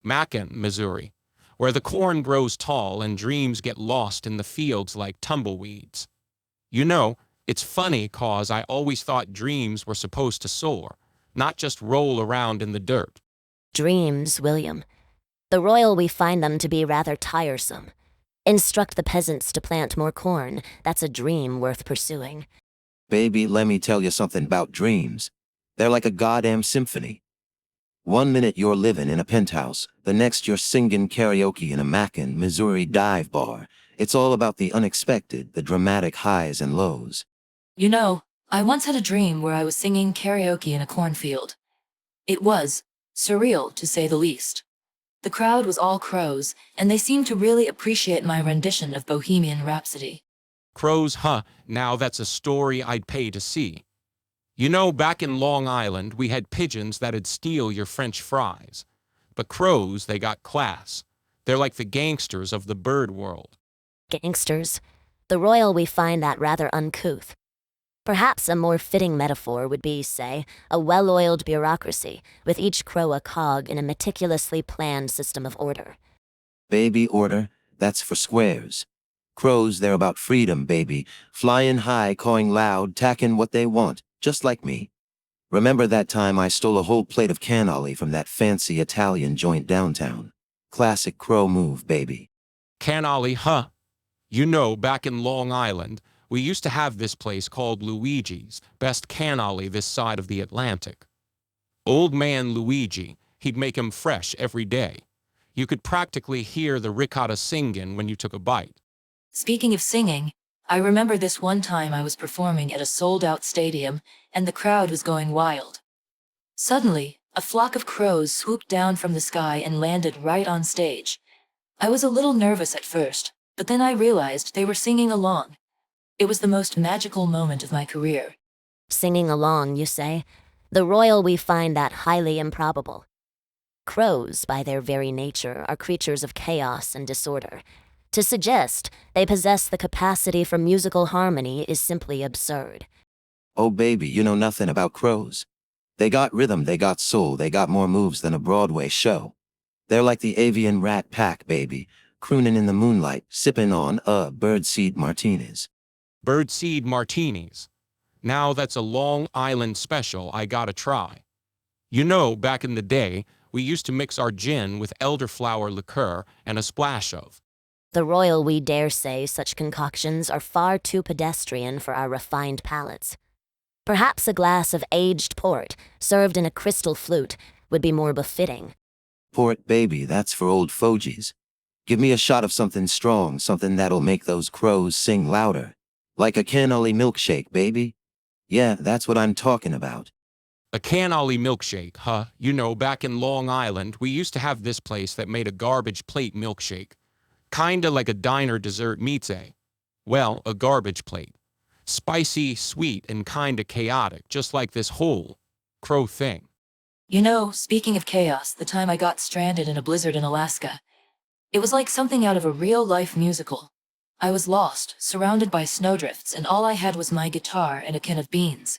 Macon, Missouri, where the corn grows tall and dreams get lost in the fields like tumbleweeds. You know, it's funny 'cause I always thought dreams were supposed to soar, not just roll around in the dirt. Dreams, William. The royal we find them to be rather tiresome. Instruct the peasants to plant more corn. That's a dream worth pursuing. Baby, let me tell you something about dreams. They're like a goddamn symphony. One minute you're living in a penthouse, the next you're singing karaoke in a Macon, Missouri dive bar. It's all about the unexpected, the dramatic highs and lows. You know, I once had a dream where I was singing karaoke in a cornfield. It was surreal, to say the least. The crowd was all crows, and they seemed to really appreciate my rendition of Bohemian Rhapsody. Crows, huh? Now that's a story I'd pay to see. You know, back in Long Island, we had pigeons that'd steal your French fries. But crows, they got class. They're like the gangsters of the bird world. Gangsters. The royal we find that rather uncouth. Perhaps a more fitting metaphor would be, say, a well-oiled bureaucracy, with each crow a cog in a meticulously planned system of order. Baby, order, that's for squares. Crows, they're about freedom, baby. Flying high, cawing loud, tacking what they want, just like me. Remember that time I stole a whole plate of Can-Awley from that fancy Italian joint downtown? Classic crow move, baby. Can-Awley, huh? You know, back in Long Island, we used to have this place called Luigi's, best Can-Awley this side of the Atlantic. Old man Luigi, he'd make 'em fresh every day. You could practically hear the ricotta singing when you took a bite. Speaking of singing, I remember this one time I was performing at a sold-out stadium, and the crowd was going wild. Suddenly, a flock of crows swooped down from the sky and landed right on stage. I was a little nervous at first, but then I realized they were singing along. It was the most magical moment of my career. Singing along, you say? The royal we find that highly improbable. Crows, by their very nature, are creatures of chaos and disorder. To suggest they possess the capacity for musical harmony is simply absurd. Oh baby, you know nothing about crows. They got rhythm, they got soul, they got more moves than a Broadway show. They're like the avian rat pack, baby, crooning in the moonlight, sipping on birdseed martinis. Birdseed martinis. Now that's a Long Island special I gotta try. You know, back in the day, we used to mix our gin with elderflower liqueur and a splash of. The royal we dare say such concoctions are far too pedestrian for our refined palates. Perhaps a glass of aged port, served in a crystal flute, would be more befitting. Port, baby, that's for old fogies. Give me a shot of something strong, something that'll make those crows sing louder. Like a Can-Awley milkshake, baby. Yeah, that's what I'm talking about. A Can-Awley milkshake, huh? You know, back in Long Island, we used to have this place that made a garbage plate milkshake. Kinda like a diner dessert meets a garbage plate. Spicy, sweet, and kinda chaotic, just like this whole crow thing. You know, speaking of chaos, the time I got stranded in a blizzard in Alaska, it was like something out of a real-life musical. I was lost, surrounded by snowdrifts, and all I had was my guitar and a can of beans.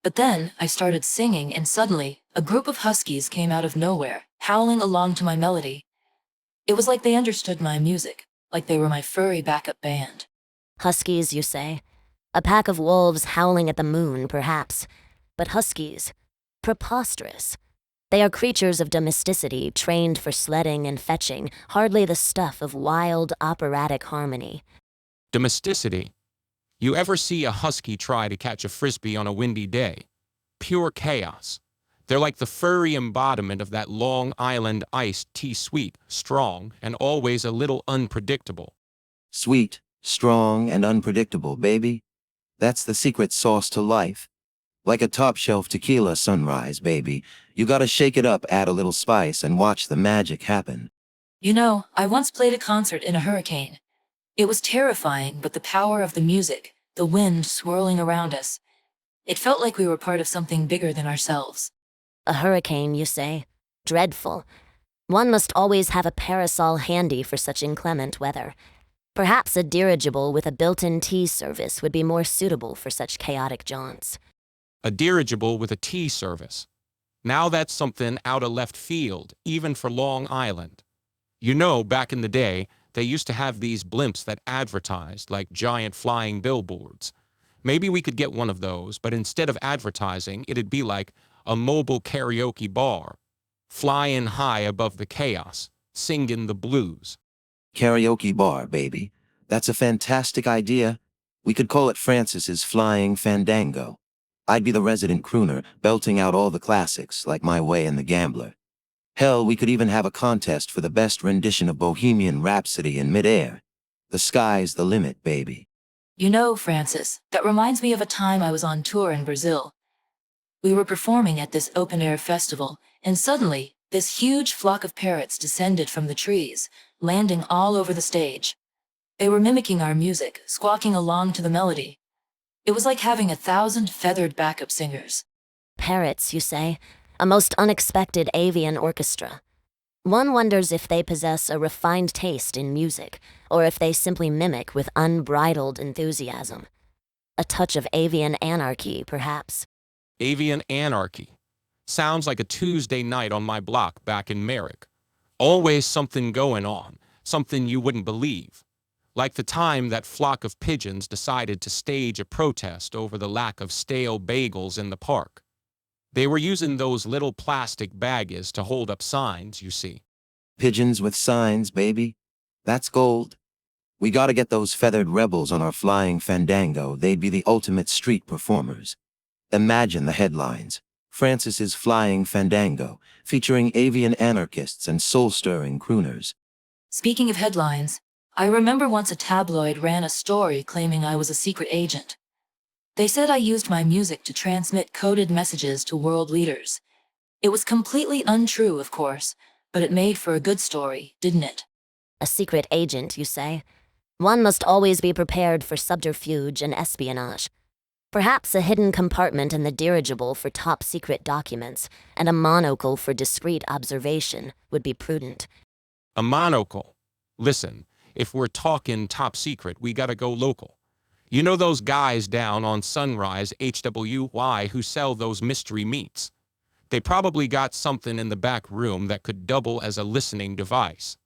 But then, I started singing, and suddenly, a group of huskies came out of nowhere, howling along to my melody. It was like they understood my music, like they were my furry backup band. Huskies, you say? A pack of wolves howling at the moon, perhaps. But huskies? Preposterous. They are creatures of domesticity, trained for sledding and fetching, hardly the stuff of wild, operatic harmony. Domesticity. You ever see a husky try to catch a frisbee on a windy day? Pure chaos. They're like the furry embodiment of that Long Island iced tea, sweet, strong, and always a little unpredictable. Sweet, strong, and unpredictable, baby. That's the secret sauce to life. Like a top-shelf tequila sunrise, baby. You gotta shake it up, add a little spice, and watch the magic happen. You know, I once played a concert in a hurricane. It was terrifying, but the power of the music, the wind swirling around us, it felt like we were part of something bigger than ourselves. A hurricane, you say? Dreadful. One must always have a parasol handy for such inclement weather. Perhaps a dirigible with a built-in tea service would be more suitable for such chaotic jaunts. A dirigible with a tea service. Now that's something out of left field, even for Long Island. You know, back in the day, they used to have these blimps that advertised like giant flying billboards. Maybe we could get one of those, but instead of advertising, it'd be like a mobile karaoke bar, flying high above the chaos, singing the blues. Karaoke bar, baby. That's a fantastic idea. We could call it Francis's Flying Fandango. I'd be the resident crooner, belting out all the classics, like My Way and The Gambler. Hell, we could even have a contest for the best rendition of Bohemian Rhapsody in midair. The sky's the limit, baby. You know, Francis, that reminds me of a time I was on tour in Brazil. We were performing at this open-air festival, and suddenly, this huge flock of parrots descended from the trees, landing all over the stage. They were mimicking our music, squawking along to the melody. It was like having 1,000 feathered backup singers. Parrots, you say? A most unexpected avian orchestra. One wonders if they possess a refined taste in music, or if they simply mimic with unbridled enthusiasm. A touch of avian anarchy, perhaps. Avian anarchy. Sounds like a Tuesday night on my block back in Merrick. Always something going on, something you wouldn't believe. Like the time that flock of pigeons decided to stage a protest over the lack of stale bagels in the park. They were using those little plastic baggies to hold up signs, you see. Pigeons with signs, baby. That's gold. We gotta get those feathered rebels on our Flying Fandango. They'd be the ultimate street performers. Imagine the headlines. Francis's Flying Fandango, featuring avian anarchists and soul-stirring crooners. Speaking of headlines, I remember once a tabloid ran a story claiming I was a secret agent. They said I used my music to transmit coded messages to world leaders. It was completely untrue, of course, but it made for a good story, didn't it? A secret agent, you say? One must always be prepared for subterfuge and espionage. Perhaps a hidden compartment in the dirigible for top-secret documents and a monocle for discreet observation would be prudent. A monocle. Listen, if we're talking top secret, we gotta go local. You know those guys down on Sunrise HWY who sell those mystery meats? They probably got something in the back room that could double as a listening device.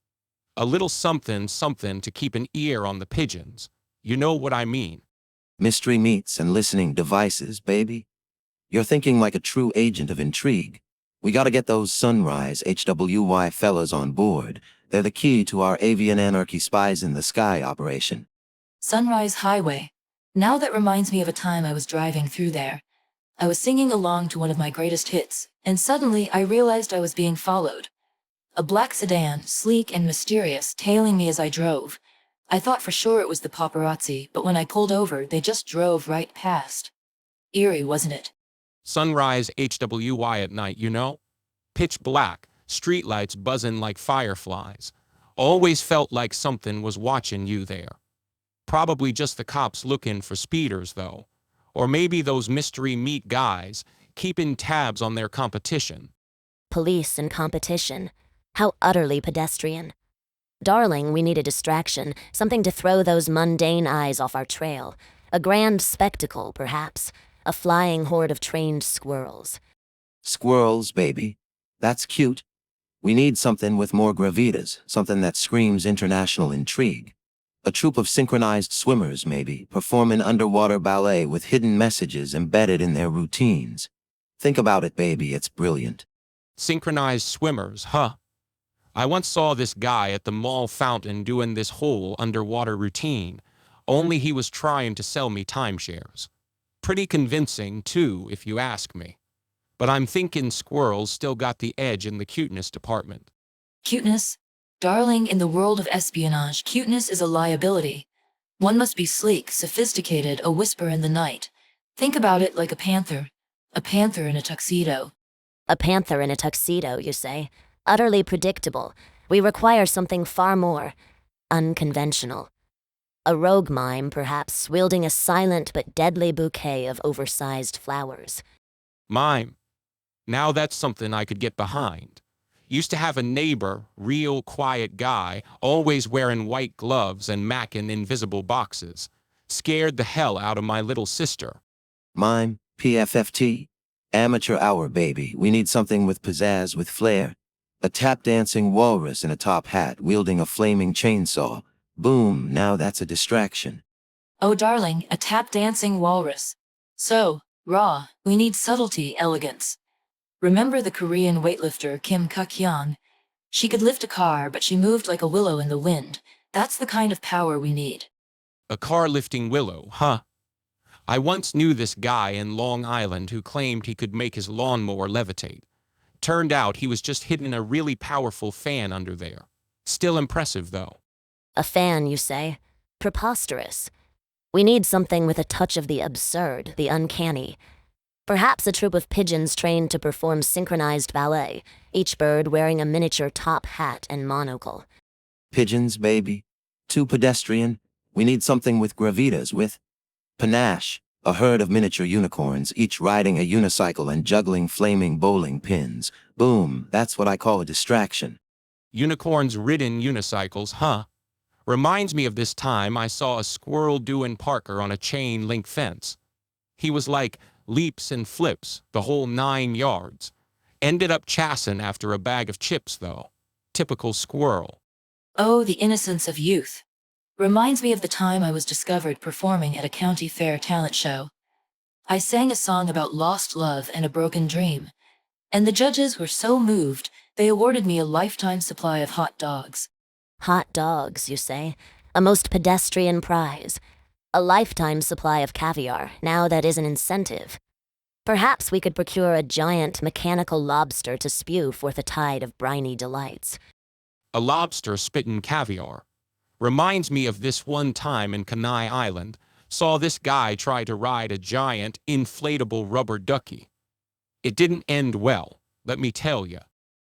A little something to keep an ear on the pigeons. You know what I mean. Mystery meats and listening devices, baby. You're thinking like a true agent of intrigue. We gotta get those Sunrise HWY fellas on board. They're the key to our avian anarchy spies in the sky operation. Sunrise Highway. Now that reminds me of a time I was driving through there. I was singing along to one of my greatest hits, and suddenly I realized I was being followed. A black sedan, sleek and mysterious, tailing me as I drove. I thought for sure it was the paparazzi, but when I pulled over, they just drove right past. Eerie, wasn't it? Sunrise HWY at night, you know? Pitch black, streetlights buzzing like fireflies. Always felt like something was watching you there. Probably just the cops looking for speeders, though. Or maybe those mystery meat guys keeping tabs on their competition. Police and competition. How utterly pedestrian. Darling, we need a distraction, something to throw those mundane eyes off our trail. A grand spectacle, perhaps. A flying horde of trained squirrels. Squirrels, baby. That's cute. We need something with more gravitas, something that screams international intrigue. A troupe of synchronized swimmers, maybe, performing underwater ballet with hidden messages embedded in their routines. Think about it, baby, it's brilliant. Synchronized swimmers, huh? I once saw this guy at the mall fountain doing this whole underwater routine, only he was trying to sell me timeshares. Pretty convincing, too, if you ask me. But I'm thinking squirrels still got the edge in the cuteness department. Cuteness? Darling, in the world of espionage, cuteness is a liability. One must be sleek, sophisticated, a whisper in the night. Think about it like a panther. A panther in a tuxedo. A panther in a tuxedo, you say? Utterly predictable. We require something far more unconventional. A rogue mime, perhaps, wielding a silent but deadly bouquet of oversized flowers. Mime. Now that's something I could get behind. Used to have a neighbor, real quiet guy, always wearing white gloves and macking invisible boxes. Scared the hell out of my little sister. Mime, PFFT. Amateur hour, baby. We need something with pizzazz, with flair. A tap-dancing walrus in a top hat wielding a flaming chainsaw. Boom, now that's a distraction. Oh, darling, a tap-dancing walrus. So, raw, we need subtlety, elegance. Remember the Korean weightlifter Kim Kuk-hyun? She could lift a car, but she moved like a willow in the wind. That's the kind of power we need. A car-lifting willow, huh? I once knew this guy in Long Island who claimed he could make his lawnmower levitate. Turned out he was just hidden a really powerful fan under there. Still impressive, though. A fan, you say? Preposterous. We need something with a touch of the absurd, the uncanny. Perhaps a troop of pigeons trained to perform synchronized ballet, each bird wearing a miniature top hat and monocle. Pigeons, baby. Too pedestrian. We need something with gravitas, with panache. A herd of miniature unicorns, each riding a unicycle and juggling flaming bowling pins. Boom, that's what I call a distraction. Unicorns-ridden unicycles, huh? Reminds me of this time I saw a squirrel doing Parker on a chain-link fence. He was like leaps and flips, the whole 9 yards. Ended up chassing after a bag of chips, though. Typical squirrel. Oh, the innocence of youth. Reminds me of the time I was discovered performing at a county fair talent show. I sang a song about lost love and a broken dream, and the judges were so moved, they awarded me a lifetime supply of hot dogs. Hot dogs, you say? A most pedestrian prize. A lifetime supply of caviar, now that is an incentive. Perhaps we could procure a giant mechanical lobster to spew forth a tide of briny delights. A lobster spitting caviar. Reminds me of this one time in Kenai Island. Saw this guy try to ride a giant, inflatable rubber ducky. It didn't end well, let me tell ya.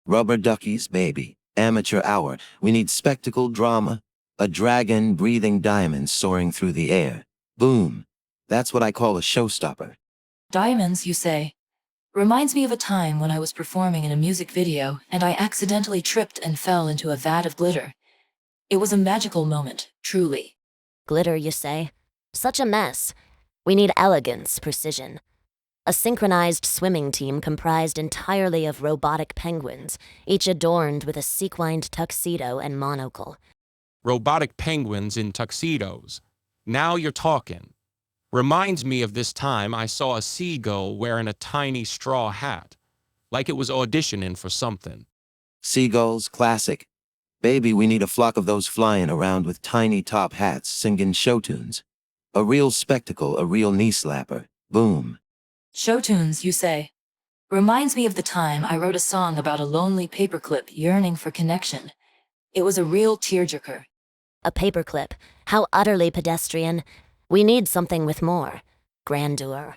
Rubber duckies, baby. Amateur hour. We need spectacle drama. A dragon breathing diamonds soaring through the air. Boom. That's what I call a showstopper. Diamonds, you say? Reminds me of a time when I was performing in a music video and I accidentally tripped and fell into a vat of glitter. It was a magical moment, truly. Glitter, you say? Such a mess. We need elegance, precision. A synchronized swimming team comprised entirely of robotic penguins, each adorned with a sequined tuxedo and monocle. Robotic penguins in tuxedos. Now you're talking. Reminds me of this time I saw a seagull wearing a tiny straw hat, like it was auditioning for something. Seagulls, classic. Baby, we need a flock of those flying around with tiny top hats singing show tunes. A real spectacle, a real knee slapper. Boom. Show tunes, you say? Reminds me of the time I wrote a song about a lonely paperclip yearning for connection. It was a real tearjerker. A paperclip. How utterly pedestrian. We need something with more grandeur.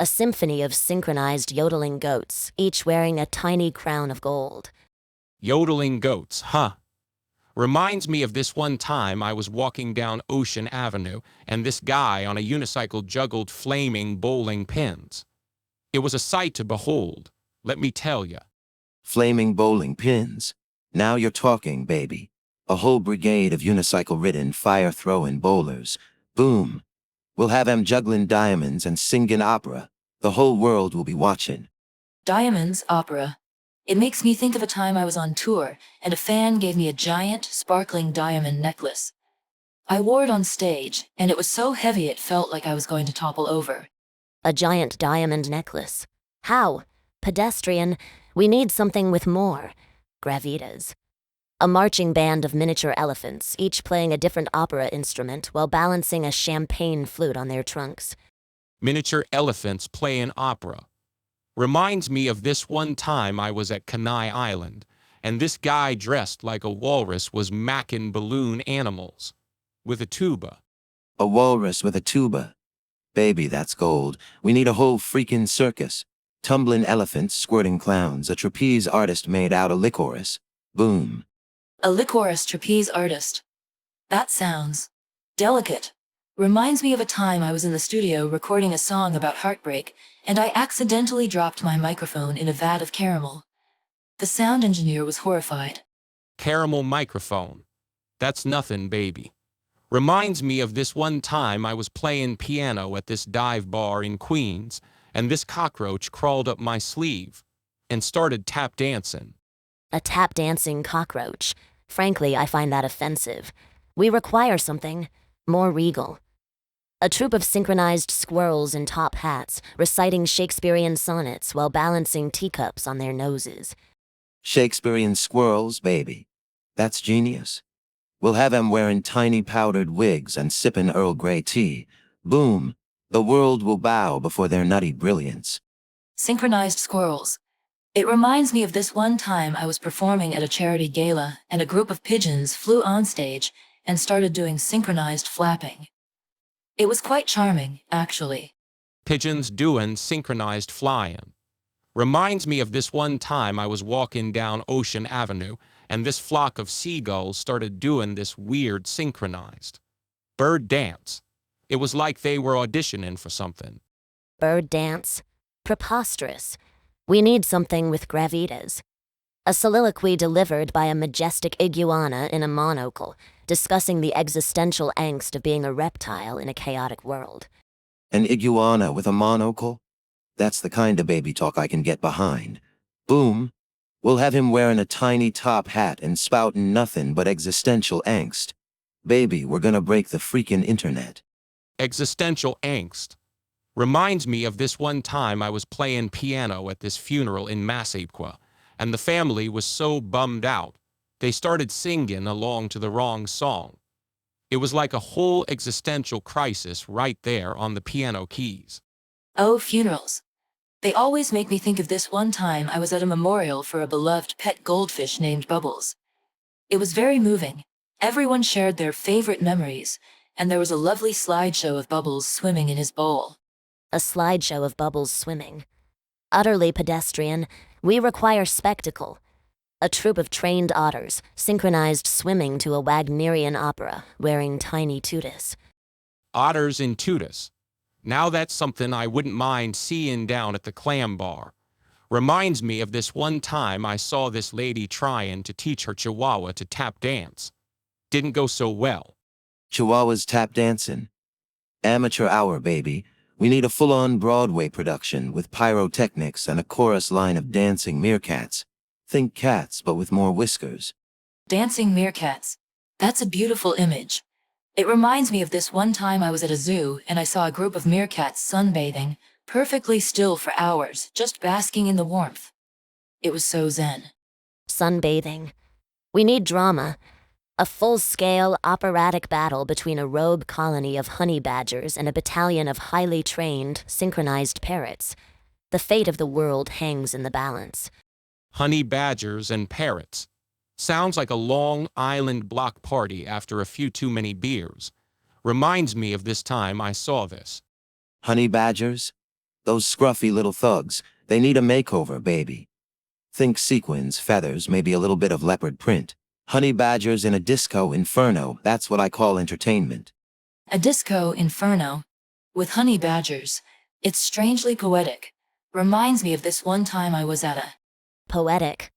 A symphony of synchronized yodeling goats, each wearing a tiny crown of gold. Yodeling goats, huh? Reminds me of this one time I was walking down Ocean Avenue and this guy on a unicycle juggled flaming bowling pins. It was a sight to behold, let me tell ya. Flaming bowling pins. Now you're talking, baby. A whole brigade of unicycle-ridden, fire-throwing bowlers. Boom. We'll have 'em juggling diamonds and singing opera. The whole world will be watching. Diamonds, opera. It makes me think of a time I was on tour and a fan gave me a giant, sparkling diamond necklace. I wore it on stage, and it was so heavy it felt like I was going to topple over. A giant diamond necklace. How? Pedestrian. We need something with more gravitas. A marching band of miniature elephants, each playing a different opera instrument while balancing a champagne flute on their trunks. Miniature elephants playing opera. Reminds me of this one time I was at Kenai Island, and this guy dressed like a walrus was macking balloon animals with a tuba. A walrus with a tuba. Baby, that's gold. We need a whole freaking circus. Tumbling elephants, squirting clowns, a trapeze artist made out of licorice. Boom. A licorice trapeze artist. That sounds delicate. Reminds me of a time I was in the studio recording a song about heartbreak, and I accidentally dropped my microphone in a vat of caramel. The sound engineer was horrified. Caramel microphone. That's nothing, baby. Reminds me of this one time I was playing piano at this dive bar in Queens, and this cockroach crawled up my sleeve and started tap dancing. A tap dancing cockroach. Frankly, I find that offensive. We require something more regal. A troop of synchronized squirrels in top hats, reciting Shakespearean sonnets while balancing teacups on their noses. Shakespearean squirrels, baby. That's genius. We'll have 'em wearing tiny powdered wigs and sipping Earl Grey tea. Boom. The world will bow before their nutty brilliance. Synchronized squirrels. It reminds me of this one time I was performing at a charity gala and a group of pigeons flew on stage and started doing synchronized flapping. It was quite charming, actually. Pigeons doing synchronized flying. Reminds me of this one time I was walking down Ocean Avenue and this flock of seagulls started doing this weird synchronized bird dance. It was like they were auditioning for something. Bird dance? Preposterous. We need something with gravitas. A soliloquy delivered by a majestic iguana in a monocle, discussing the existential angst of being a reptile in a chaotic world. An iguana with a monocle? That's the kind of baby talk I can get behind. Boom. We'll have him wearing a tiny top hat and spouting nothing but existential angst. Baby, we're gonna break the freaking internet. Existential angst. Reminds me of this one time I was playing piano at this funeral in Massapequa, and the family was so bummed out, they started singing along to the wrong song. It was like a whole existential crisis right there on the piano keys. Oh, funerals. They always make me think of this one time I was at a memorial for a beloved pet goldfish named Bubbles. It was very moving. Everyone shared their favorite memories, and there was a lovely slideshow of Bubbles swimming in his bowl. A slideshow of Bubbles swimming. Utterly pedestrian, we require spectacle. A troop of trained otters, synchronized swimming to a Wagnerian opera, wearing tiny tutus. Otters in tutus. Now that's something I wouldn't mind seeing down at the clam bar. Reminds me of this one time I saw this lady trying to teach her chihuahua to tap dance. Didn't go so well. Chihuahuas tap dancing. Amateur hour, baby. We need a full-on Broadway production with pyrotechnics and a chorus line of dancing meerkats. Think cats, but with more whiskers. Dancing meerkats. That's a beautiful image. It reminds me of this one time I was at a zoo and I saw a group of meerkats sunbathing, perfectly still for hours, just basking in the warmth. It was so zen. Sunbathing. We need drama. A full-scale operatic battle between a rogue colony of honey badgers and a battalion of highly trained, synchronized parrots. The fate of the world hangs in the balance. Honey badgers and parrots. Sounds like a Long Island block party after a few too many beers. Reminds me of this time I saw this. Honey badgers? Those scruffy little thugs. They need a makeover, baby. Think sequins, feathers, maybe a little bit of leopard print. Honey badgers in a disco inferno, that's what I call entertainment. A disco inferno. With honey badgers. It's strangely poetic. Reminds me of this one time I was at a... Poetic.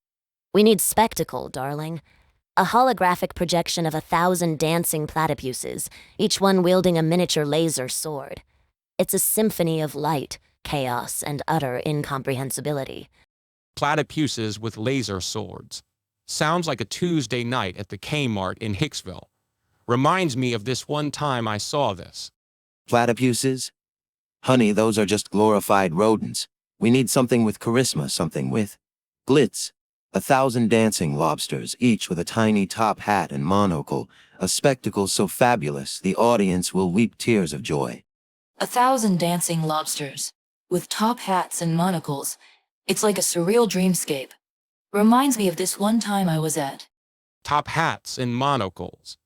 We need spectacle, darling. A holographic projection of 1,000 dancing platypuses, each one wielding a miniature laser sword. It's a symphony of light, chaos, and utter incomprehensibility. Platypuses with laser swords. Sounds like a Tuesday night at the Kmart in Hicksville. Reminds me of this one time I saw this. Platypuses? Honey, those are just glorified rodents. We need something with charisma, something with glitz. 1,000 dancing lobsters, each with a tiny top hat and monocle, a spectacle so fabulous the audience will weep tears of joy. 1,000 dancing lobsters. With top hats and monocles. It's like a surreal dreamscape. Reminds me of this one time I was at... Top hats and monocles.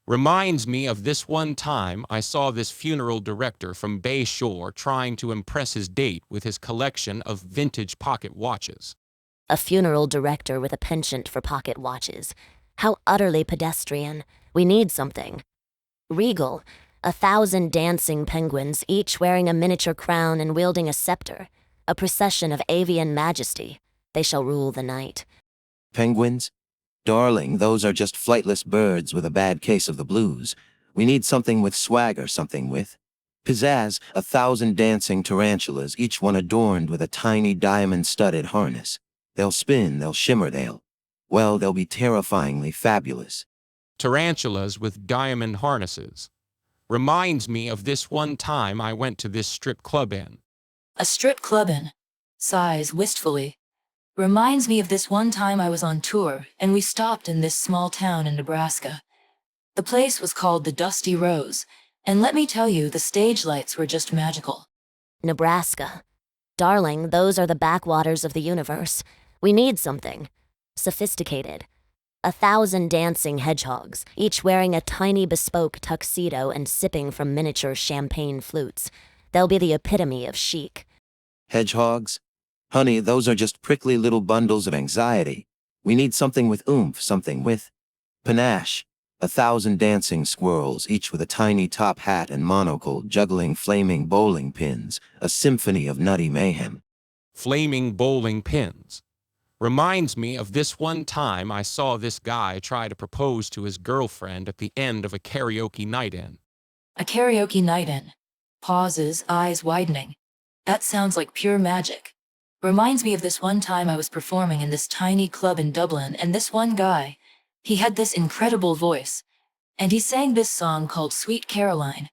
Reminds me of this one time I saw this funeral director from Bay Shore trying to impress his date with his collection of vintage pocket watches. A funeral director with a penchant for pocket watches. How utterly pedestrian. We need something regal. 1,000 dancing penguins, each wearing a miniature crown and wielding a scepter. A procession of avian majesty. They shall rule the night. Penguins? Darling, those are just flightless birds with a bad case of the blues. We need something with swagger, something with Pizzazz, 1,000 dancing tarantulas, each one adorned with a tiny diamond-studded harness. They'll spin, they'll shimmer, they'll be terrifyingly fabulous. Tarantulas with diamond harnesses. Reminds me of this one time I went to this strip club in. A strip club in. Sighs wistfully. Reminds me of this one time I was on tour and we stopped in this small town in Nebraska. The place was called the Dusty Rose, and let me tell you, the stage lights were just magical. Nebraska. Darling, those are the backwaters of the universe. We need something sophisticated. 1,000 dancing hedgehogs, each wearing a tiny bespoke tuxedo and sipping from miniature champagne flutes. They'll be the epitome of chic. Hedgehogs? Honey, those are just prickly little bundles of anxiety. We need something with oomph, something with panache. 1,000 dancing squirrels, each with a tiny top hat and monocle, juggling flaming bowling pins, a symphony of nutty mayhem. Flaming bowling pins. Reminds me of this one time I saw this guy try to propose to his girlfriend at the end of a karaoke night in. A karaoke night in. Pauses, eyes widening. That sounds like pure magic. Reminds me of this one time I was performing in this tiny club in Dublin, and this one guy, he had this incredible voice, and he sang this song called Sweet Caroline,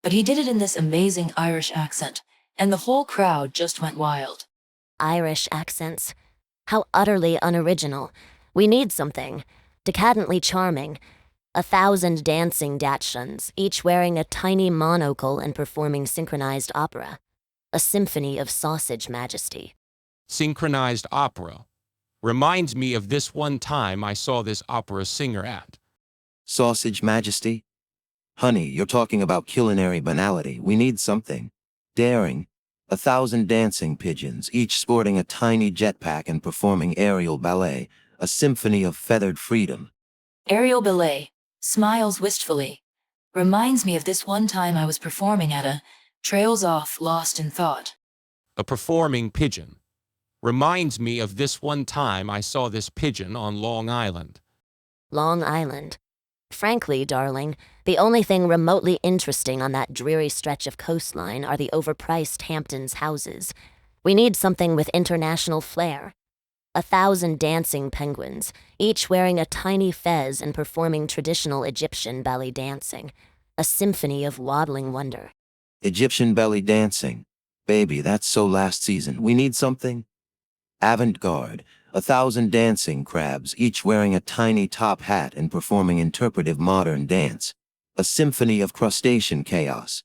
but he did it in this amazing Irish accent, and the whole crowd just went wild. Irish accents. How utterly unoriginal. We need something decadently charming. 1,000 dancing Dachshunds, each wearing a tiny monocle and performing synchronized opera. A symphony of sausage majesty. Synchronized opera. Reminds me of this one time I saw this opera singer at. Sausage majesty? Honey, you're talking about culinary banality. We need something daring. 1,000 dancing pigeons, each sporting a tiny jetpack and performing aerial ballet, a symphony of feathered freedom. Aerial ballet. Smiles wistfully. Reminds me of this one time I was performing at a trails off, lost in thought. A performing pigeon. Reminds me of this one time I saw this pigeon on Long Island. Long Island. Frankly, darling, the only thing remotely interesting on that dreary stretch of coastline are the overpriced Hamptons houses. We need something with international flair. 1,000 dancing penguins, each wearing a tiny fez and performing traditional Egyptian belly dancing. A symphony of waddling wonder. Egyptian belly dancing. Baby, that's so last season. We need something avant-garde. 1,000 dancing crabs, each wearing a tiny top hat and performing interpretive modern dance. A symphony of crustacean chaos.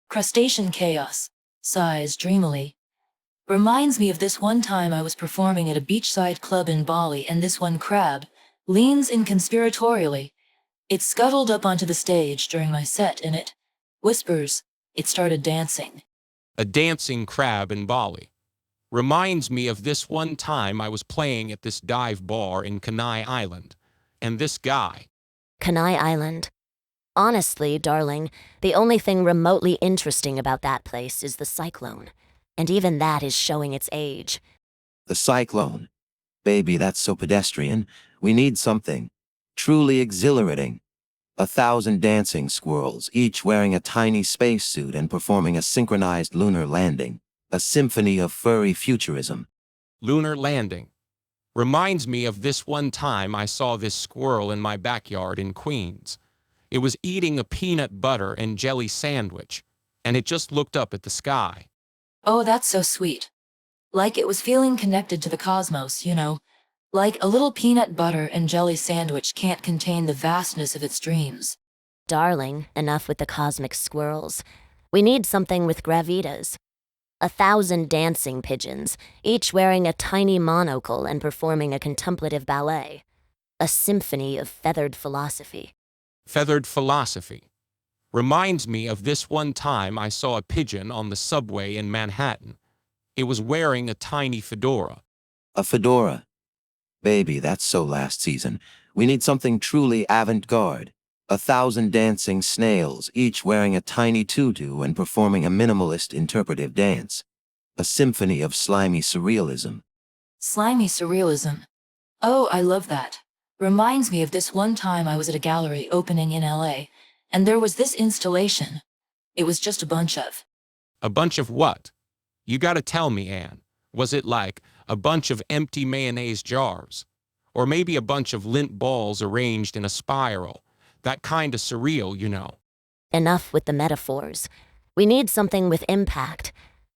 Crustacean chaos. Sighs dreamily. Reminds me of this one time I was performing at a beachside club in Bali, and this one crab leans in conspiratorially. It scuttled up onto the stage during my set and it whispers. It started dancing. A dancing crab in Bali. Reminds me of this one time I was playing at this dive bar in Can-Awley Island, and this guy. Can-Awley Island. Honestly, darling, the only thing remotely interesting about that place is the cyclone. And even that is showing its age. The cyclone. Baby, that's so pedestrian. We need something truly exhilarating. 1,000 dancing squirrels, each wearing a tiny spacesuit and performing a synchronized lunar landing. A symphony of furry futurism. Lunar landing. Reminds me of this one time I saw this squirrel in my backyard in Queens. It was eating a peanut butter and jelly sandwich, and it just looked up at the sky. Oh, that's so sweet. Like it was feeling connected to the cosmos, you know. Like a little peanut butter and jelly sandwich can't contain the vastness of its dreams. Darling, enough with the cosmic squirrels. We need something with gravitas. 1,000 dancing pigeons, each wearing a tiny monocle and performing a contemplative ballet. A symphony of feathered philosophy. Feathered philosophy. Reminds me of this one time I saw a pigeon on the subway in Manhattan. It was wearing a tiny fedora. A fedora. Baby, that's so last season. We need something truly avant-garde. 1,000 dancing snails, each wearing a tiny tutu and performing a minimalist interpretive dance. A symphony of slimy surrealism. Slimy surrealism. Oh, I love that. Reminds me of this one time I was at a gallery opening in LA, and there was this installation. It was just a bunch of. A bunch of what? You gotta tell me, Anne. Was it like a bunch of empty mayonnaise jars? Or maybe a bunch of lint balls arranged in a spiral? That kinda surreal, you know. Enough with the metaphors. We need something with impact.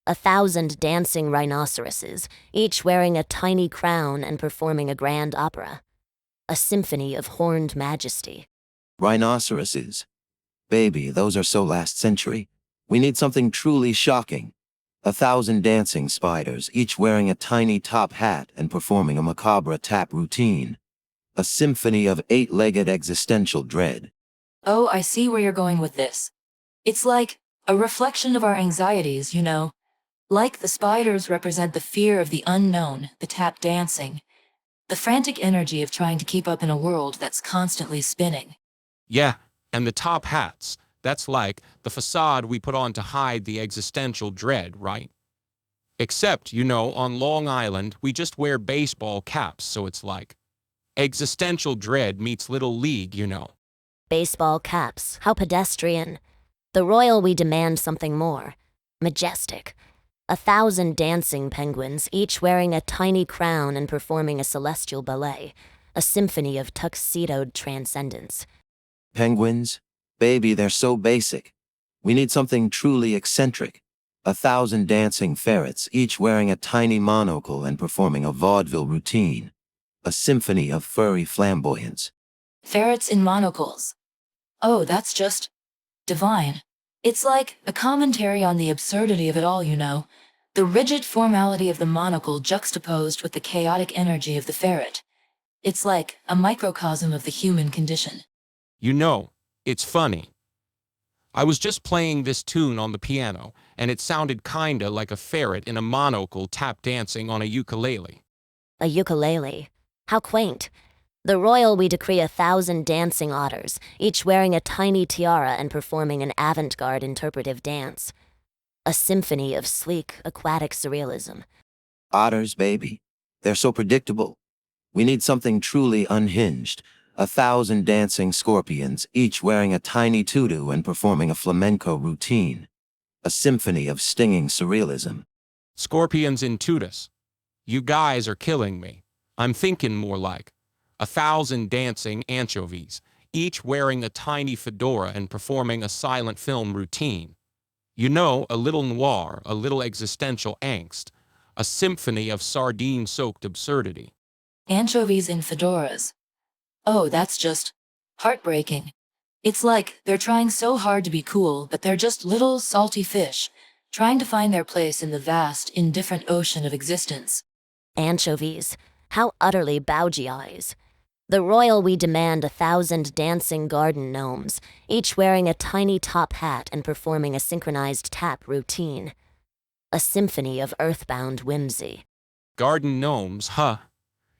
1,000 dancing rhinoceroses, each wearing a tiny crown and performing a grand opera. A symphony of horned majesty. Rhinoceroses. Baby, those are so last century. We need something truly shocking. 1,000 dancing spiders, each wearing a tiny top hat and performing a macabre tap routine. A symphony of 8-legged existential dread. Oh, I see where you're going with this. It's like a reflection of our anxieties, you know. Like the spiders represent the fear of the unknown, the tap dancing, the frantic energy of trying to keep up in a world that's constantly spinning. Yeah, and the top hats. That's like the facade we put on to hide the existential dread, right? Except, you know, on Long Island, we just wear baseball caps, so it's like existential dread meets Little League, you know. Baseball caps, how pedestrian. The royal we demand something more. Majestic. 1,000 dancing penguins, each wearing a tiny crown and performing a celestial ballet. A symphony of tuxedoed transcendence. Penguins? Baby, they're so basic. We need something truly eccentric. 1,000 dancing ferrets, each wearing a tiny monocle and performing a vaudeville routine. A symphony of furry flamboyance. Ferrets in monocles. Oh, that's just divine. It's like a commentary on the absurdity of it all, you know. The rigid formality of the monocle juxtaposed with the chaotic energy of the ferret. It's like a microcosm of the human condition. You know, it's funny. I was just playing this tune on the piano, and it sounded kinda like a ferret in a monocle tap dancing on a ukulele. A ukulele. How quaint. The royal we decree 1,000 dancing otters, each wearing a tiny tiara and performing an avant-garde interpretive dance. A symphony of sleek, aquatic surrealism. Otters, baby. They're so predictable. We need something truly unhinged. 1,000 dancing scorpions, each wearing a tiny tutu and performing a flamenco routine. A symphony of stinging surrealism. Scorpions in tutus. You guys are killing me. I'm thinking more like 1,000 dancing anchovies, each wearing a tiny fedora and performing a silent film routine. You know, a little noir, a little existential angst, a symphony of sardine-soaked absurdity. Anchovies in fedoras. Oh, that's just heartbreaking. It's like they're trying so hard to be cool, but they're just little salty fish, trying to find their place in the vast, indifferent ocean of existence. Anchovies. How utterly Baugi-eyes. The royal we demand 1,000 dancing garden gnomes, each wearing a tiny top hat and performing a synchronized tap routine. A symphony of earthbound whimsy. Garden gnomes, huh?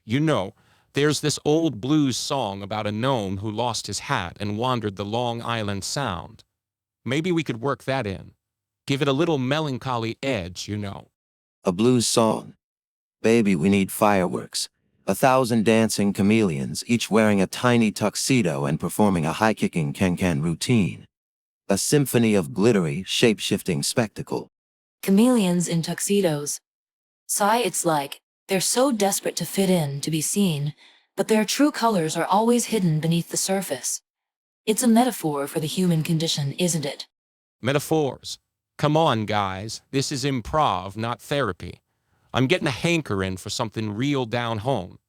You know, there's this old blues song about a gnome who lost his hat and wandered the Long Island Sound. Maybe we could work that in. Give it a little melancholy edge, you know. A blues song. Baby, we need fireworks. 1,000 dancing chameleons, each wearing a tiny tuxedo and performing a high-kicking can-can routine. A symphony of glittery, shape-shifting spectacle. Chameleons in tuxedos. Sigh, it's like they're so desperate to fit in, to be seen, but their true colors are always hidden beneath the surface. It's a metaphor for the human condition, isn't it? Metaphors. Come on, guys. This is improv, not therapy. I'm getting a hankering for something real down home.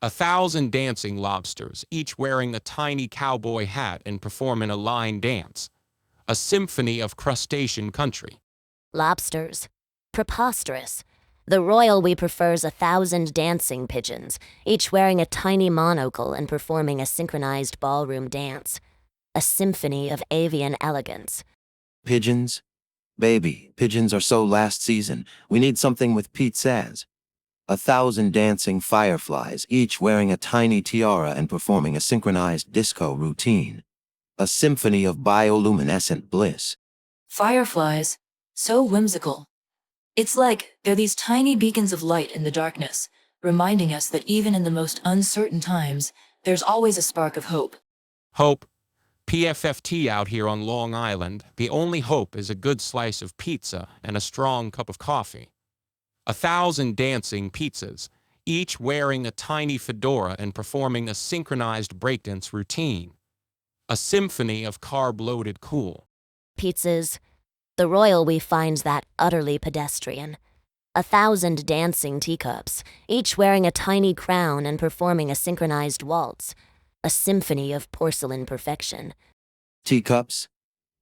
1,000 dancing lobsters, each wearing a tiny cowboy hat and performing a line dance. A symphony of crustacean country. Lobsters. Preposterous. The royal we prefers 1,000 dancing pigeons, each wearing a tiny monocle and performing a synchronized ballroom dance. A symphony of avian elegance. Pigeons? Baby, pigeons are so last season. We need something with Pete Saz. 1,000 dancing fireflies, each wearing a tiny tiara and performing a synchronized disco routine. A symphony of bioluminescent bliss. Fireflies. So whimsical. It's like they're these tiny beacons of light in the darkness, reminding us that even in the most uncertain times, there's always a spark of hope. Hope. PFFT out here on Long Island, the only hope is a good slice of pizza and a strong cup of coffee. 1,000 dancing pizzas, each wearing a tiny fedora and performing a synchronized breakdance routine. A symphony of carb-loaded cool. Pizzas. The royal we finds that utterly pedestrian. 1,000 dancing teacups, each wearing a tiny crown and performing a synchronized waltz. A symphony of porcelain perfection. Teacups?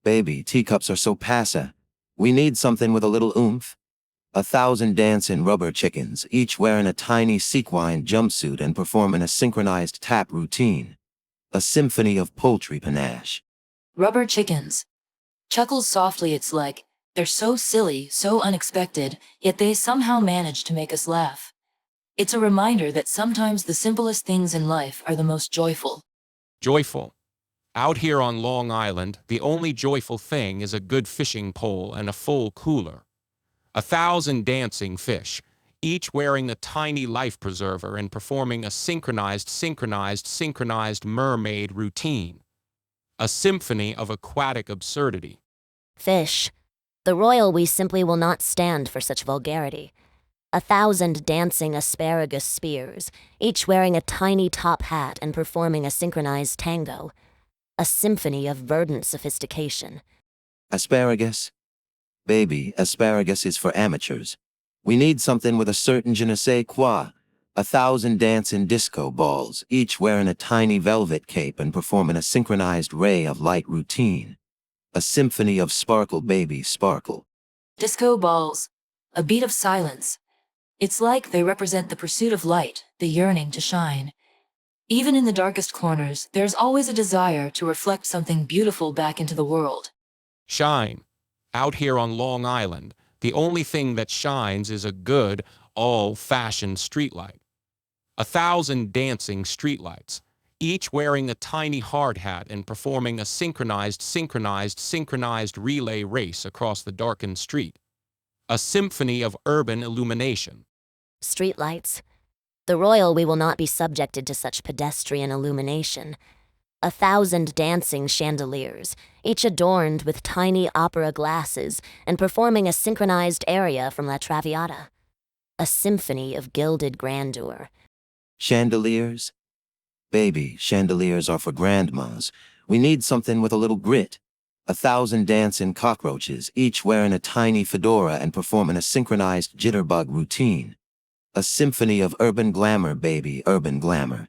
Baby, teacups are so passe. We need something with a little oomph. 1,000 dancing rubber chickens, each wearing a tiny sequin jumpsuit and performing a synchronized tap routine. A symphony of poultry panache. Rubber chickens. Chuckles softly, it's like, they're so silly, so unexpected, yet they somehow manage to make us laugh. It's a reminder that sometimes the simplest things in life are the most joyful. Joyful. Out here on Long Island, the only joyful thing is a good fishing pole and a full cooler. 1,000 dancing fish, each wearing a tiny life preserver and performing a synchronized mermaid routine. A symphony of aquatic absurdity. Fish. The royal we simply will not stand for such vulgarity. 1,000 dancing asparagus spears, each wearing a tiny top hat and performing a synchronized tango. A symphony of verdant sophistication. Asparagus? Baby, asparagus is for amateurs. We need something with a certain je ne sais quoi. 1,000 dancing disco balls, each wearing a tiny velvet cape and performing a synchronized ray of light routine. A symphony of sparkle, baby, sparkle. Disco balls. A beat of silence. It's like they represent the pursuit of light, the yearning to shine. Even in the darkest corners, there's always a desire to reflect something beautiful back into the world. Shine. Out here on Long Island, the only thing that shines is a good, old-fashioned streetlight. 1,000 dancing streetlights, each wearing a tiny hard hat and performing a synchronized relay race across the darkened street. A symphony of urban illumination. Streetlights. The royal we will not be subjected to such pedestrian illumination. 1,000 dancing chandeliers, each adorned with tiny opera glasses and performing a synchronized aria from La Traviata. A symphony of gilded grandeur. Chandeliers? Baby, chandeliers are for grandmas. We need something with a little grit. 1,000 dancing cockroaches, each wearing a tiny fedora and performing a synchronized jitterbug routine. A symphony of urban glamour, baby, urban glamour.